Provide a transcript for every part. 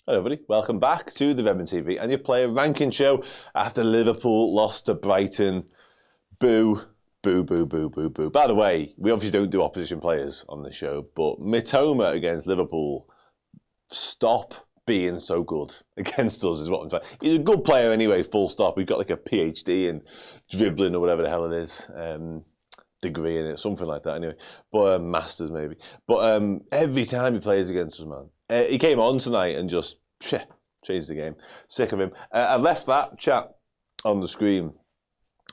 Hello everybody, welcome back to the Redmen TV and your player ranking show after Liverpool lost to Brighton. Boo, boo, boo, boo, boo, boo. By the way, we obviously don't do opposition players on the show, but Mitoma against Liverpool, stop being so good against us is what I'm saying. He's a good player anyway, full stop. He's got like a PhD in dribbling or whatever the hell it is. Degree in it, something like that anyway. But masters maybe. But every time he plays against us, man. He came on tonight and just changed the game. Sick of him. I've left that chat on the screen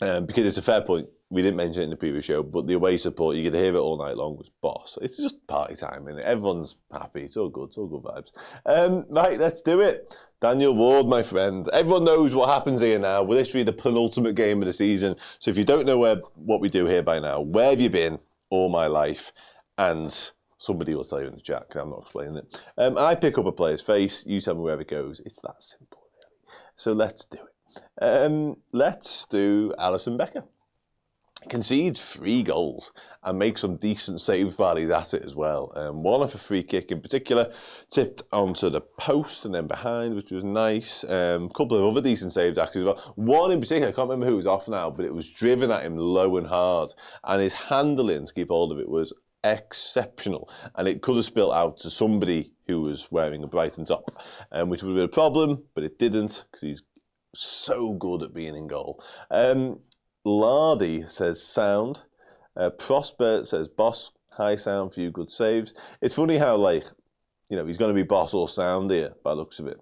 because it's a fair point. We didn't mention it in the previous show, but the away support, you could hear it all night long, was boss. It's just party time, isn't it? Everyone's happy. It's all good. It's all good vibes. Right, let's do it. Daniel Ward, my friend. Everyone knows what happens here now. We're literally the penultimate game of the season. So if you don't know what we do here by now, where have you been all my life? And somebody will tell you in the chat, because I'm not explaining it. I pick up a player's face. You tell me where it goes. It's that simple, really. So let's do it. Let's do Alisson Becker. Concedes 3 goals and makes some decent saves while he's at it as well. One off a free kick in particular, tipped onto the post and then behind, which was nice. A couple of other decent saves actually as well. One in particular, I can't remember who was off now, but it was driven at him low and hard. And his handling to keep hold of it was exceptional. And it could have spilled out to somebody who was wearing a Brighton top, which would have been a problem, but it didn't because he's so good at being in goal. Lardy says sound. Prosper says boss. High sound, few good saves. It's funny how, like, you know, he's going to be boss or sound here by the looks of it.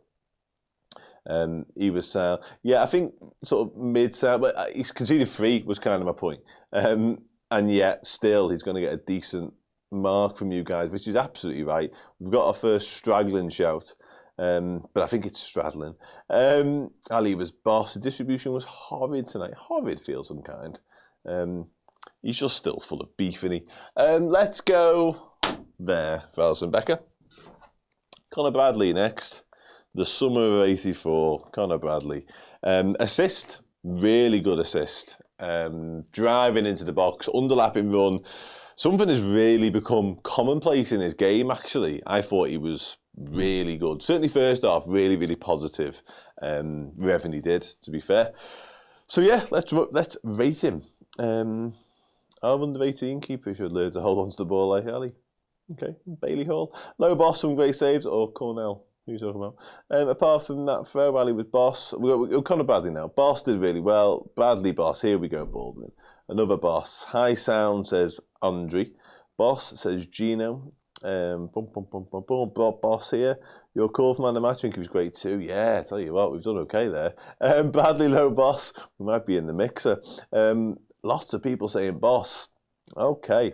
He was sound. Yeah, I think sort of mid sound, but he's conceded 3 was kind of my point. And yet still he's going to get a decent mark from you guys, which is absolutely right. We've got our first straggling shout. But I think it's straddling. Ali was boss. The distribution was horrid tonight. Horrid feels unkind. He's just still full of beef, isn't he? Let's go there for Alisson Becker. Conor Bradley next. The summer of '84. Conor Bradley. Assist. Really good assist. Driving into the box. Underlapping run. Something has really become commonplace in his game, actually. I thought he was really good. Certainly first half, really, really positive. Everything he did, to be fair. So yeah, let's rate him. Our under-18 keeper should learn to hold on to the ball like Ali. Okay, Bailey Hall. Low boss, some great saves, or Cornell. Who are you talking about? Apart from that throw, Ali was boss. We got Conor Bradley now. Boss did really well. Bradley boss. Here we go, Baldwin. Another boss. High sound says Andre. Boss says Gino. Boss here. Your call for man of the match, I think he was great too. Yeah, I tell you what, we've done okay there. Bradley low boss. We might be in the mixer. Lots of people saying boss. Okay.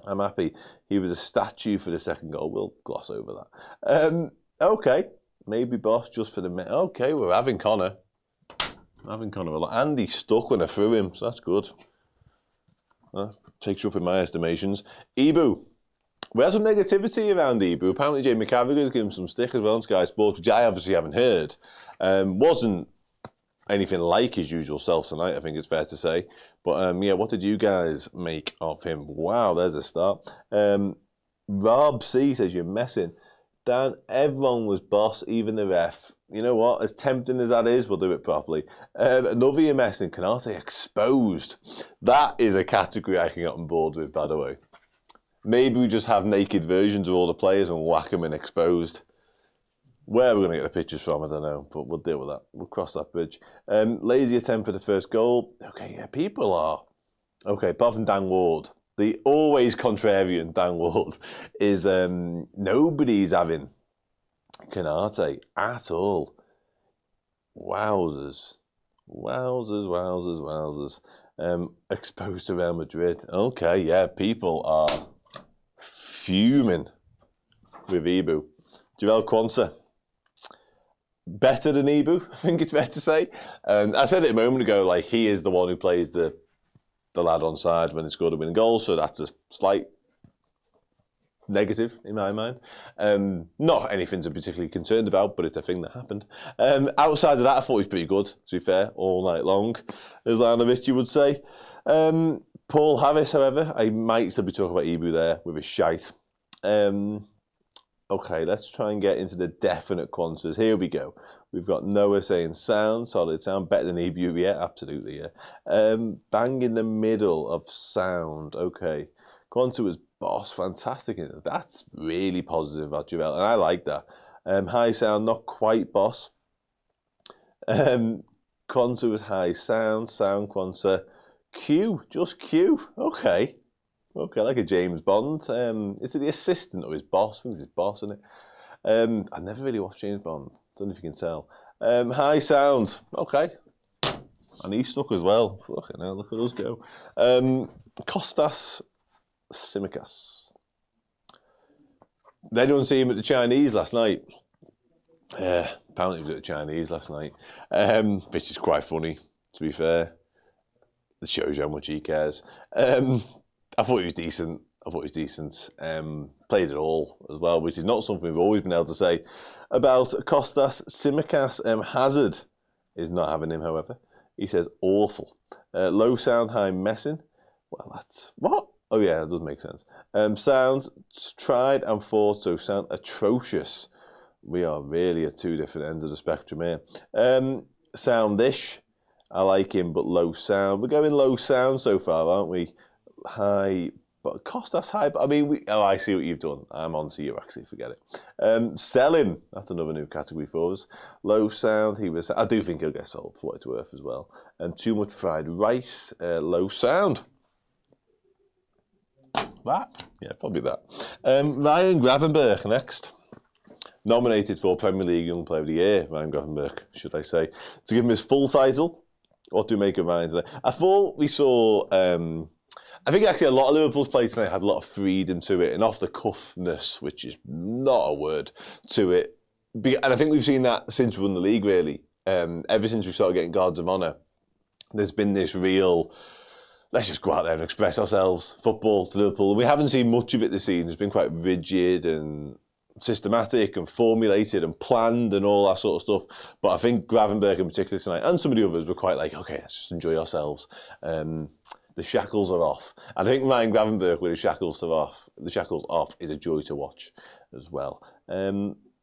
I'm happy. He was a statue for the second goal. We'll gloss over that. Okay. Maybe boss just for the minute. Okay, we're having Conor. Having Conor a lot. And he stuck when I threw him, so that's good. Takes you up in my estimations. Ibu. We had some negativity around Ibu. Apparently Jamie Carragher's given him some stick as well on Sky Sports, which I obviously haven't heard. Wasn't anything like his usual self tonight, I think it's fair to say. But yeah, what did you guys make of him? Wow, there's a start. Rob C says you're messing. Dan, everyone was boss, even the ref. You know what? As tempting as that is, we'll do it properly. Another you're messing. Canate exposed. That is a category I can get on board with, by the way. Maybe we just have naked versions of all the players and whack them in exposed. Where we're going to get the pictures from, I don't know, but we'll deal with that. We'll cross that bridge. Lazy attempt for the first goal. Okay, yeah, people are... Okay, apart from Dan Ward. The always contrarian Dan Ward is nobody's having Canate at all. Wowzers. Wowzers, wowzers, wowzers. Exposed to Real Madrid. Okay, yeah, people are fuming with Ibu. Jarell Quansah. Better than Ibu, I think it's fair to say. I said it a moment ago, like, he is the one who plays the lad on side when it's scored a winning goal, so that's a slight negative in my mind. Not anything to be particularly concerned about, but it's a thing that happened. Outside of that, I thought he was pretty good, to be fair, all night long, as Lanovic, you would say. Paul Harris, however, I might still be talking about Ibu there with his shite. Okay, let's try and get into the definite quanters. Here we go. We've got Noah saying sound, solid sound, better than EBU, yeah, absolutely, yeah. Bang in the middle of sound, okay. Quanta was boss, fantastic. That's really positive about Jarell, and I like that. High sound, not quite boss. Quanta was high sound, Quanta. Q, just Q, okay. Okay, like a James Bond. Is it the assistant or his boss? I think it's his boss, isn't it? I never really watched James Bond. Don't know if you can tell. High sound. Okay. And he's stuck as well. Fucking hell, look at us go. Kostas Tsimikas. Did anyone see him at the Chinese last night? Apparently he was at the Chinese last night. Which is quite funny, to be fair. It shows you how much he cares. I thought he was decent. Played it all as well, which is not something we've always been able to say about Kostas Tsimikas. Hazard is not having him, however. He says awful. Low sound, high messing. Well, that's... What? Oh, yeah, that does make sense. Sound tried and thought, so sound atrocious. We are really at two different ends of the spectrum here. Soundish. I like him, but low sound. We're going low sound so far, aren't we? High, but Kostas high. But I mean, I see what you've done. I'm on to you, actually. Forget it. Selling. That's another new category for us. Low sound. I do think he'll get sold for what it's worth as well. Too much fried rice. Low sound. That? Yeah, probably that. Ryan Gravenberch next. Nominated for Premier League Young Player of the Year. Ryan Gravenberch, should I say, to give him his full title. What do we make of Ryan today? I thought we saw... I think actually a lot of Liverpool's players tonight had a lot of freedom to it and off-the-cuffness, which is not a word, to it. And I think we've seen that since we won the league, really. Ever since we started getting guards of honour, there's been this real, let's just go out there and express ourselves, football to Liverpool. We haven't seen much of it this season. It's been quite rigid and systematic and formulated and planned and all that sort of stuff. But I think Gravenberch in particular tonight, and some of the others, were quite like, okay, let's just enjoy ourselves. The shackles are off. I think Ryan Gravenberch with the shackles off is a joy to watch as well.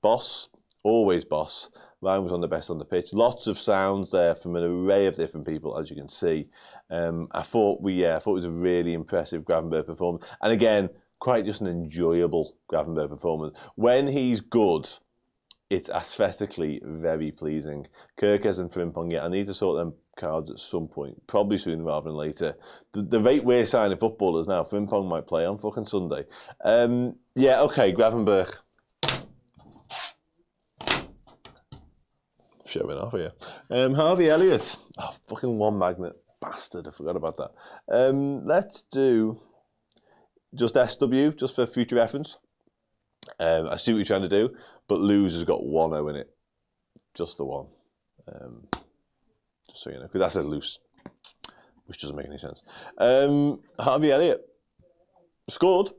Boss, always boss. Ryan was on the best on the pitch. Lots of sounds there from an array of different people, as you can see. I thought it was a really impressive Gravenberch performance. And again, quite just an enjoyable Gravenberch performance. When he's good, it's aesthetically very pleasing. Kirkes and Frimpong, I need to sort them cards at some point, probably sooner rather than later. The rate we're signing footballers now, Frimpong might play on fucking Sunday. Okay, Gravenberch. Showing off here. Harvey Elliott. Oh, fucking one magnet. Bastard, I forgot about that. Let's do just SW, just for future reference. I see what you're trying to do, but Lose has got 1-0 in it. Just the one. Just so you know, because that says loose, which doesn't make any sense. Harvey Elliott scored.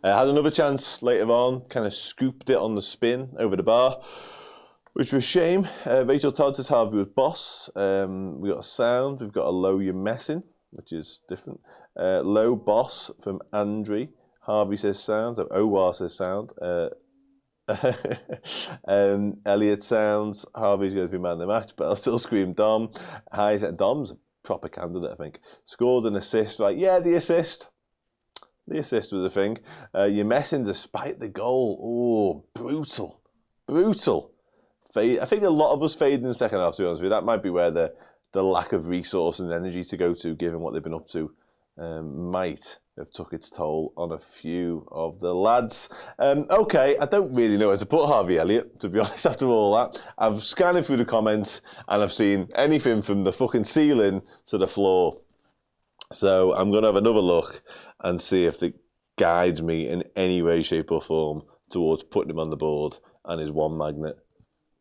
Had another chance later on, kind of scooped it on the spin over the bar, which was a shame. Rachel Todd says Harvey was boss. We got a sound. We've got a low you're messing, which is different. Low boss from Andre. Harvey says sound. Owar says sound. Elliott sounds. Harvey's going to be man of the match, but I'll still scream Dom. Dom's a proper candidate, I think. Scored an assist, right? Yeah, the assist. The assist was a thing. You're messing despite the goal. Oh, brutal. I think a lot of us faded in the second half, to be honest with you. That might be where the lack of resource and energy to go to, given what they've been up to, might have took its toll on a few of the lads. Okay, I don't really know where to put Harvey Elliott, to be honest, after all that. I've scanned through the comments and I've seen anything from the fucking ceiling to the floor. So I'm going to have another look and see if it guides me in any way, shape or form towards putting him on the board and his one magnet.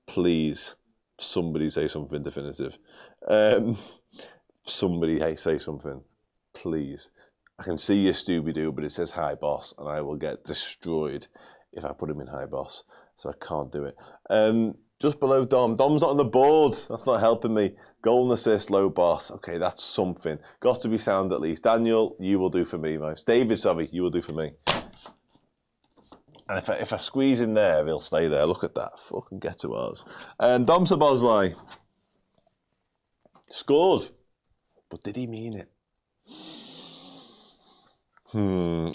Please, somebody say something definitive. Somebody say something, please. I can see your Scooby-Doo, but it says high boss, and I will get destroyed if I put him in high boss. So I can't do it. Just below Dom. Dom's not on the board. That's not helping me. Goal and assist, low boss. Okay, that's something. Got to be sound at least. Daniel, you will do for me, mate. David, sorry, you will do for me. And if I squeeze him there, he'll stay there. Look at that. Fucking get to ours. Dom Szoboszlai scored. But did he mean it?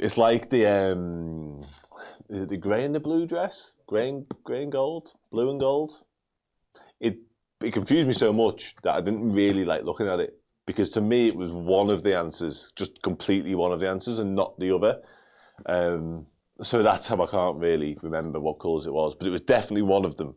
It's like the... is it the grey and the blue dress? Grey and gold? Blue and gold? It confused me so much that I didn't really like looking at it. Because to me, it was one of the answers. Just completely one of the answers and not the other. So that's how I can't really remember what colours it was. But it was definitely one of them,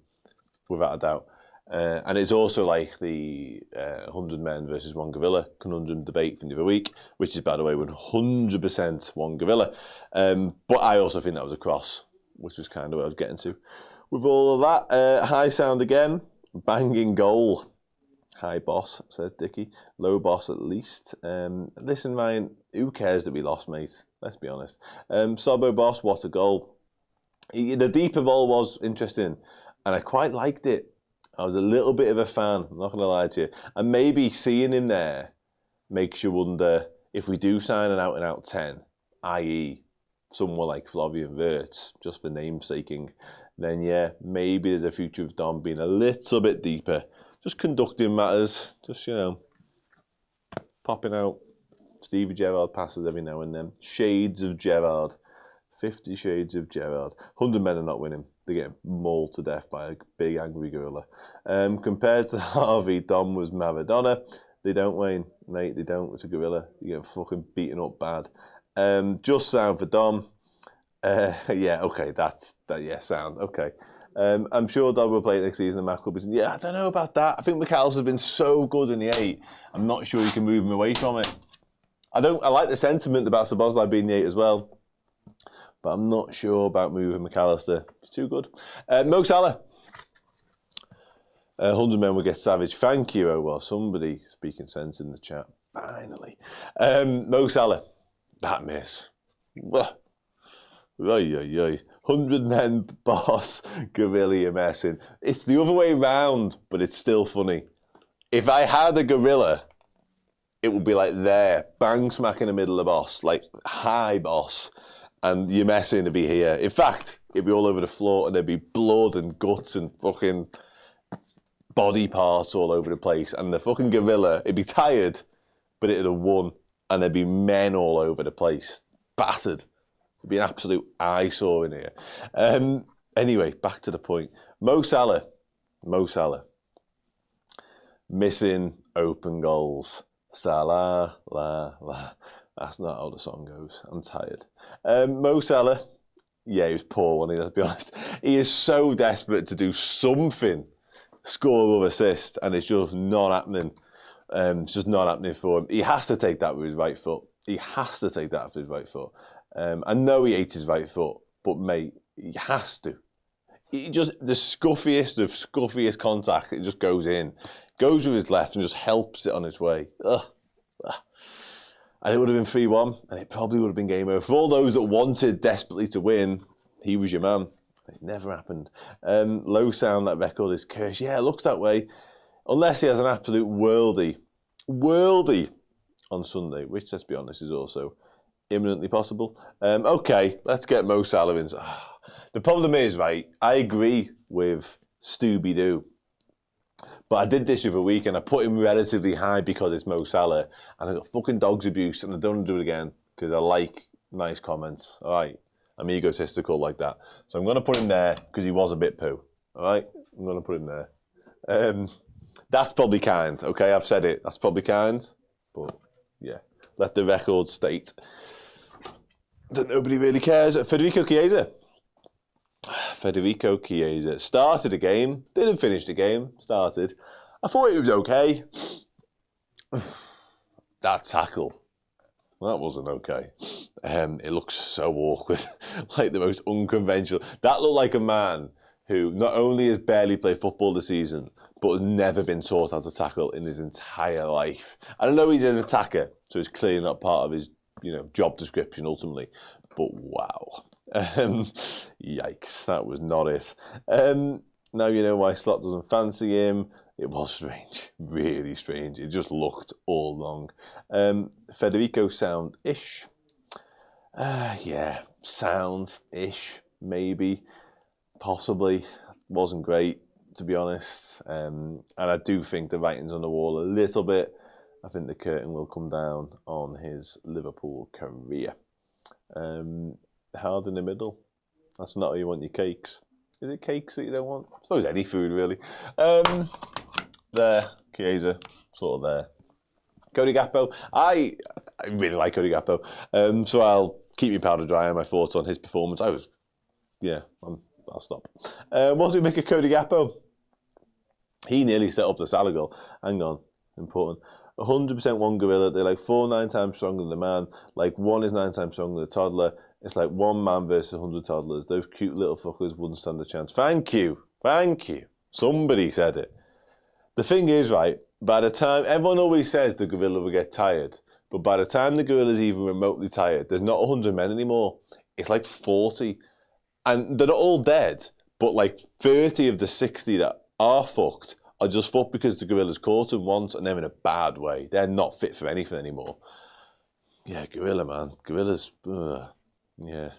without a doubt. And it's also like the 100 men versus one gorilla conundrum debate from the other week, which is, by the way, 100% one gorilla. But I also think that was a cross, which was kind of what I was getting to. With all of that, high sound again, banging goal. High boss, says Dickie. Low boss at least. Listen, Ryan, who cares that we lost, mate? Let's be honest. Sobo boss, what a goal. The deeper ball was interesting, and I quite liked it. I was a little bit of a fan, I'm not going to lie to you. And maybe seeing him there makes you wonder if we do sign an out-and-out 10, i.e. someone like Flavian Wirtz, just for namesaking, then yeah, maybe there's a future of Dom being a little bit deeper. Just conducting matters, just, you know, popping out Stevie Gerrard passes every now and then. Shades of Gerrard. 50 shades of Gerrard. 100 men are not winning. They're getting mauled to death by a big angry gorilla. Compared to Harvey, Dom was Maradona. They don't, Wayne. Mate, they don't. It's a gorilla. You're getting fucking beaten up bad. Just sound for Dom. Yeah, okay, yeah, sound. Okay. I'm sure Dom will play next season and Mac will be saying, yeah, I don't know about that. I think McAllister's been so good in the 8. I'm not sure you can move him away from it. I like the sentiment about Szoboszlai being the 8 as well. But I'm not sure about moving McAllister. It's too good. Mo Salah. 100 men will get savage. Thank you, oh well. Somebody speaking sense in the chat. Finally. Mo Salah. That miss. Oy, oy, oy. 100 men boss. Gorilla messing. It's the other way round, but it's still funny. If I had a gorilla, it would be like there, bang smack in the middle of the boss, like high boss. And your messing to be here. In fact, it'd be all over the floor and there'd be blood and guts and fucking body parts all over the place. And the fucking gorilla, it'd be tired, but it'd have won. And there'd be men all over the place. Battered. It'd be an absolute eyesore in here. Anyway, back to the point. Mo Salah. Missing open goals. Salah, la, la. That's not how the song goes. I'm tired. Mo Salah, yeah, he was poor, wasn't he? Let's be honest. He is so desperate to do something, score or assist, and it's just not happening. It's just not happening for him. He has to take that with his right foot. I know he hates his right foot, but mate, he has to. He just, the scuffiest contact, it just goes in. Goes with his left and just helps it on its way. Ugh. And it would have been 3-1, and it probably would have been game over. For all those that wanted desperately to win, he was your man. It never happened. Low sound, that record is cursed. Yeah, it looks that way. Unless he has an absolute worldie on Sunday, which, let's be honest, is also imminently possible. Okay, let's get Mo Salah in. The problem is, right, I agree with Stooby-Doo. But I did this the other week and I put him relatively high because it's Mo Salah. And I got fucking dog's abuse and I don't want to do it again because I like nice comments. All right. I'm egotistical like that. So I'm going to put him there because he was a bit poo. All right. I'm going to put him there. That's probably kind. Okay. I've said it. That's probably kind. But yeah. Let the record state that nobody really cares. Federico Chiesa started the game, didn't finish the game, started. I thought it was okay. That tackle, that wasn't okay. It looks so awkward, like the most unconventional. That looked like a man who not only has barely played football this season, but has never been taught how to tackle in his entire life. I know he's an attacker, so it's clearly not part of his, job description ultimately. But wow. Yikes, that was not it. Now you know why Slot doesn't fancy him. It was strange, really strange. It just looked all wrong. Federico sound-ish. Yeah, sound-ish. maybe, possibly. Wasn't great, to be honest. And I do think the writing's on the wall a little bit. I think the curtain will come down on his Liverpool career. Hard in the middle. That's not how you want your cakes. Is it cakes that you don't want? I suppose any food, really. There, Chiesa, sort of there. Cody Gakpo. I really like Cody Gakpo. So I'll keep your powder dry on my thoughts on his performance. I'll stop. What do we make of Cody Gakpo? He nearly set up the Salah goal. Hang on, important. 100% one gorilla. They're like 9 times stronger than the man. Like one is 9 times stronger than the toddler. It's like one man versus 100 toddlers. Those cute little fuckers wouldn't stand a chance. Thank you. Somebody said it. The thing is, right, by the time, everyone always says the gorilla will get tired, but by the time the gorilla's even remotely tired, there's not 100 men anymore. It's like 40. And they're not all dead, but like 30 of the 60 that are fucked are just fucked because the gorilla's caught them once and they're in a bad way. They're not fit for anything anymore. Yeah, gorilla, man. Gorillas, yeah,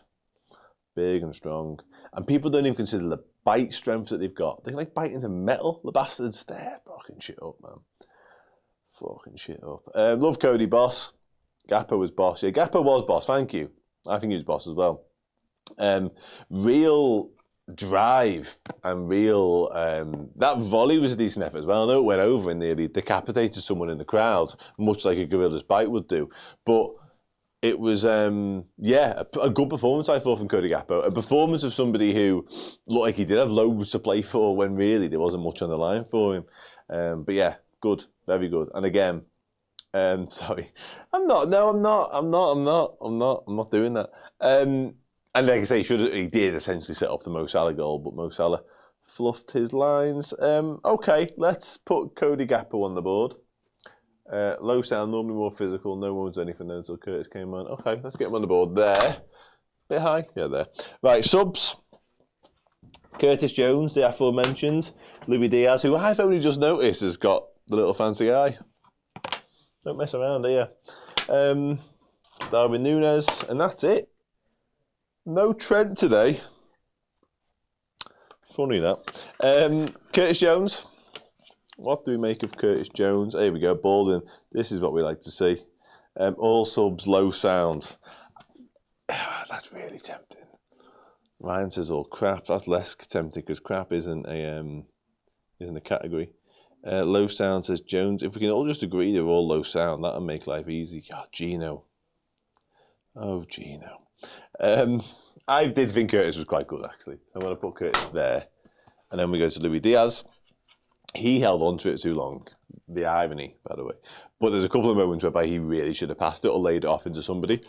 big and strong. And people don't even consider the bite strength that they've got. They can like bite into metal, the bastards. They're fucking shit up, man. Fucking shit up. Love Cody, boss. Gakpo was boss. Yeah, Gakpo was boss, thank you. I think he was boss as well. Real drive and real... that volley was a decent effort as well. I know it went over and nearly decapitated someone in the crowd, much like a gorilla's bite would do. But it was, a good performance, I thought, from Cody Gakpo. A performance of somebody who looked like he did have loads to play for when really there wasn't much on the line for him. But yeah, good, very good. And again, sorry, I'm not doing that. And like I say, he did essentially set up the Mo Salah goal, but Mo Salah fluffed his lines. Okay, let's put Cody Gakpo on the board. Low sound, normally more physical. No one was anything there until Curtis came on. Okay, let's get him on the board there. Bit high? Yeah, there. Right, subs. Curtis Jones, the aforementioned. Louis Diaz, who I've only just noticed has got the little fancy eye. Don't mess around, do you? Darwin Núñez, and that's it. No Trent today. Funny that. Curtis Jones. What do we make of Curtis Jones? Here we go, Baldwin. This is what we like to see. All subs, low sound. That's really tempting. Ryan says all crap. That's less tempting because crap isn't a category. Low sound says Jones. If we can all just agree they're all low sound, that'll make life easy. God, Gino. Oh, Gino. I did think Curtis was quite good, actually. So I'm going to put Curtis there. And then we go to Louis Diaz. He held on to it too long. The irony, by the way. But there's a couple of moments whereby he really should have passed it or laid it off into somebody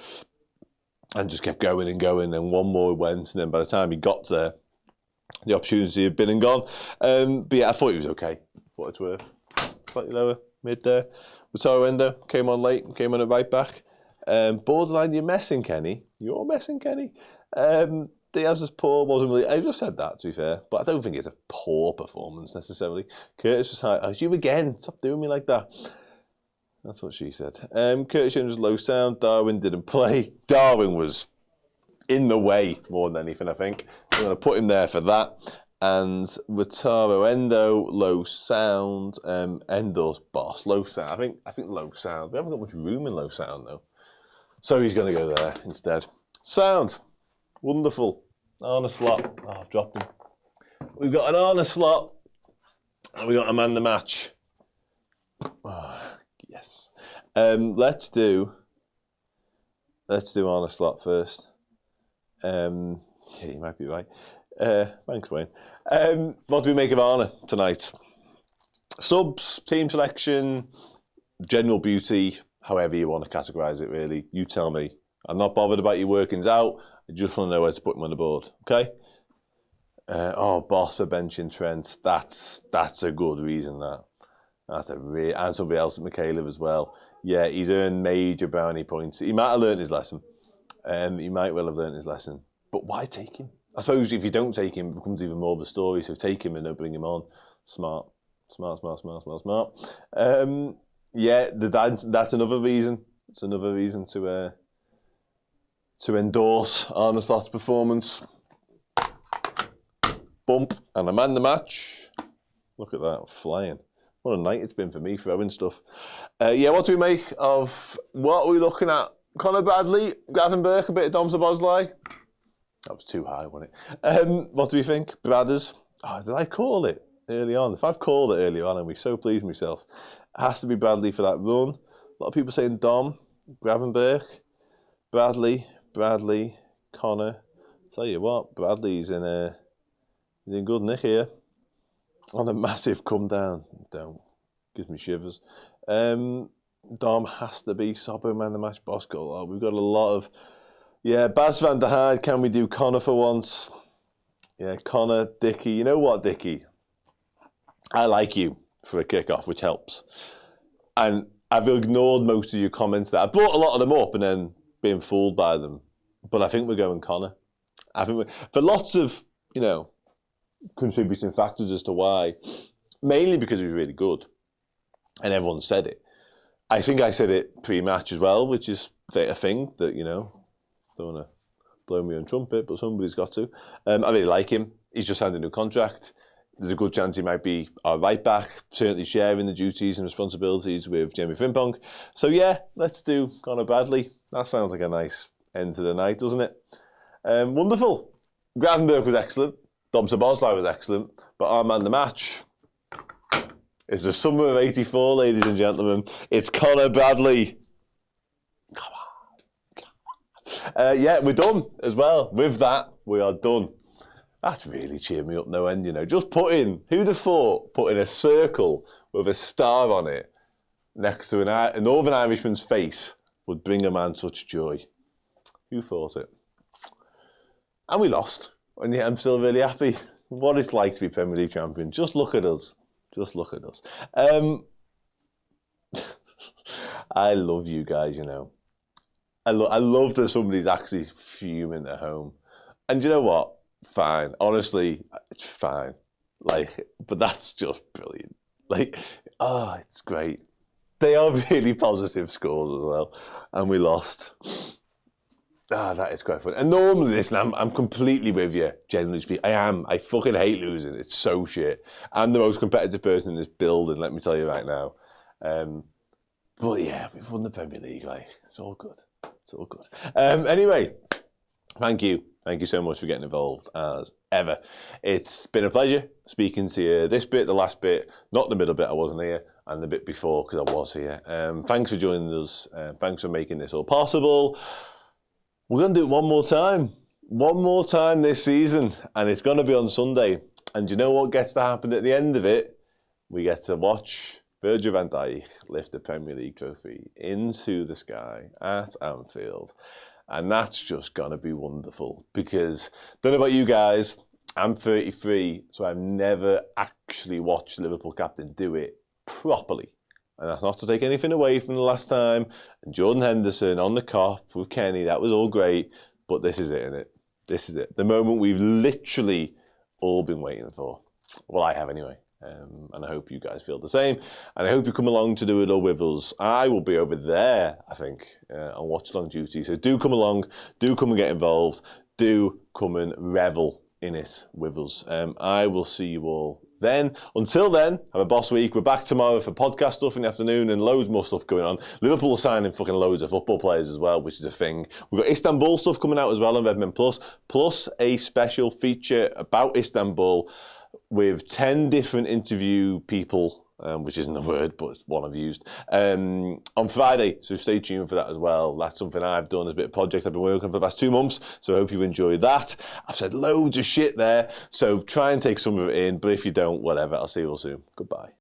and just kept going and going. And one more went. And then by the time he got there, the opportunity had been and gone. But yeah, I thought he was okay. What it's worth. Slightly lower, mid there. Wataru Endo came on late, came on at right back. Borderline, you're messing, Kenny. You're messing, Kenny. Diaz was poor, wasn't really... I just said that, to be fair. But I don't think it's a poor performance, necessarily. Curtis was high. Oh, you again. Stop doing me like that. That's what she said. Curtis Jones was low sound. Darwin didn't play. Darwin was in the way more than anything, I think. I'm going to put him there for that. And Wataru Endo, low sound. Endo's boss, low sound. I think low sound. We haven't got much room in low sound, though. So he's going to go there instead. Sound. Wonderful. Arne Slot. Oh, I've dropped him. We've got an Arne Slot. And we've got a man the match. Oh, yes. Let's do Arne Slot first. Yeah, you might be right. Thanks, Wayne. What do we make of Arne tonight? Subs, team selection, general beauty, however you want to categorise it, really. You tell me. I'm not bothered about your workings out. I just want to know where to put him on the board. Okay? Boss for benching Trent. That's a good reason, that. That's and somebody else at Michaela as well. Yeah, he's earned major brownie points. He might have learned his lesson. He might well have learned his lesson. But why take him? I suppose if you don't take him, it becomes even more of a story. So take him and don't bring him on. Smart. Yeah, that's another reason. It's another reason to endorse Arne Slot's performance. bump, and a man the match. Look at that, flying. What a night it's been for me throwing stuff. Yeah, what do we make of what are we looking at? Conor Bradley, Gravenberch, a bit of Dominik Szoboszlai. That was too high, wasn't it? What do we think? Bradders. Oh, did I call it early on? If I've called it early on, I'll be so pleased with myself. It has to be Bradley for that run. A lot of people saying Dom, Gravenberch, Bradley, Conor. Tell you what, Bradley's in good nick here. On a massive come down. Gives me shivers. Dom has to be Sobbo man the match boss goal. Oh, we've got a lot of... Yeah, Bas van der Heide, can we do Conor for once? Yeah, Conor, Dickie. You know what, Dickie? I like you for a kick-off, which helps. And I've ignored most of your comments there. I brought a lot of them up and then being fooled by them. But I think we're going Conor. I think for lots of, contributing factors as to why, mainly because he was really good. And everyone said it. I think I said it pre-match as well, which is a thing that, don't want to blow me on trumpet, but somebody's got to. I really like him. He's just signed a new contract. There's a good chance he might be our right back, certainly sharing the duties and responsibilities with Jamie Frimpong. So yeah, let's do Conor Bradley. That sounds like a nice end to the night, doesn't it? Wonderful. Gravenberch was excellent. Dominik Szoboszlai was excellent. But our man the match is the summer of '84, ladies and gentlemen. It's Conor Bradley. Come on. Yeah, we're done as well. With that, we are done. That's really cheered me up no end, Just who'd have thought, putting a circle with a star on it next to a Northern Irishman's face would bring a man such joy. Who thought it? And we lost. And yet I'm still really happy. What it's like to be Premier League champion. Just look at us. Just look at us. I love you guys, I love that somebody's actually fuming at home. And you know what? Fine. Honestly, it's fine. But that's just brilliant. It's great. They are really positive scores as well. And we lost. That is quite fun. And normally, listen, I'm completely with you, generally speaking. I am. I fucking hate losing. It's so shit. I'm the most competitive person in this building, let me tell you right now. But yeah, we've won the Premier League. It's all good. It's all good. Anyway, thank you. Thank you so much for getting involved, as ever. It's been a pleasure speaking to you this bit, the last bit, not the middle bit, I wasn't here, and the bit before, because I was here. Thanks for joining us. Thanks for making this all possible. We're going to do it one more time. One more time this season, and it's going to be on Sunday. And you know what gets to happen at the end of it? We get to watch Virgil van Dijk lift the Premier League trophy into the sky at Anfield. And that's just going to be wonderful because, don't know about you guys, I'm 33, so I've never actually watched the Liverpool captain do it properly. And that's not to take anything away from the last time. And Jordan Henderson on the cop with Kenny, that was all great. But this is it, isn't it? This is it. The moment we've literally all been waiting for. Well, I have anyway. And I hope you guys feel the same. And I hope you come along to do it all with us. I will be over there, I think, on watch along duty. So do come along. Do come and get involved. Do come and revel in it with us. I will see you all then. Until then, have a boss week. We're back tomorrow for podcast stuff in the afternoon and loads more stuff going on. Liverpool are signing fucking loads of football players as well, which is a thing. We've got Istanbul stuff coming out as well on Redmen plus a special feature about Istanbul with 10 different interview people, which isn't a word, but it's one I've used, on Friday. So stay tuned for that as well. That's something I've done as a bit of project I've been working on for the past 2 months. So I hope you enjoy that. I've said loads of shit there, so try and take some of it in. But if you don't, whatever. I'll see you all soon. Goodbye.